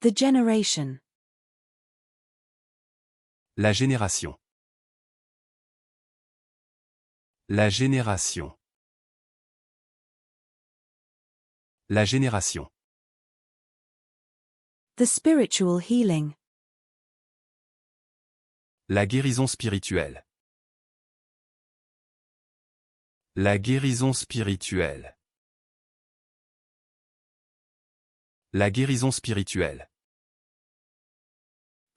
The generation. La génération. La génération. La génération. The spiritual healing. La guérison spirituelle. La guérison spirituelle. La guérison spirituelle.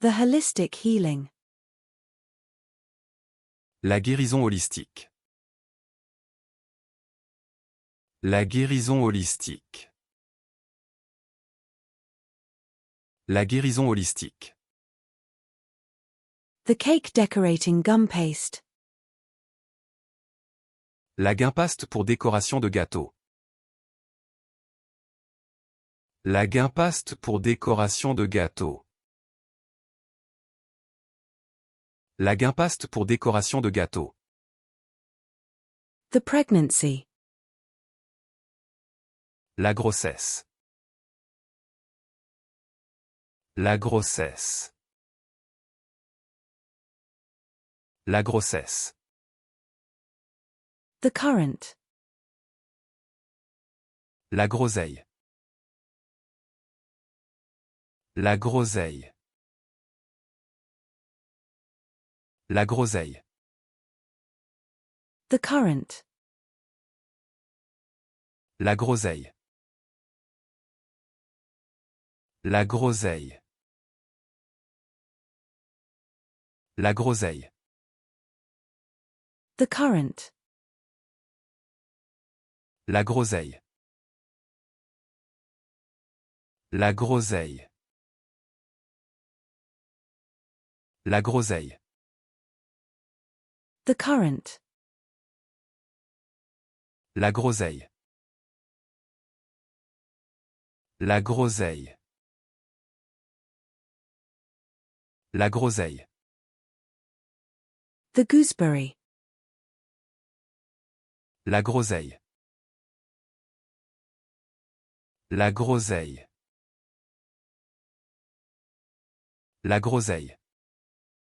The holistic healing. La guérison holistique. La guérison holistique. La guérison holistique. The cake decorating gum paste. La guimpaste pour décoration de gâteau. La guimpaste pour décoration de gâteau. La guimpaste pour décoration de gâteau. The pregnancy. La grossesse. La grossesse. La grossesse. The current. La groseille. La groseille. La groseille. The current. La groseille. La groseille. La groseille. The current. La groseille. La groseille. La groseille. The current. La groseille. La groseille. La groseille. The gooseberry. La groseille. La groseille. La groseille.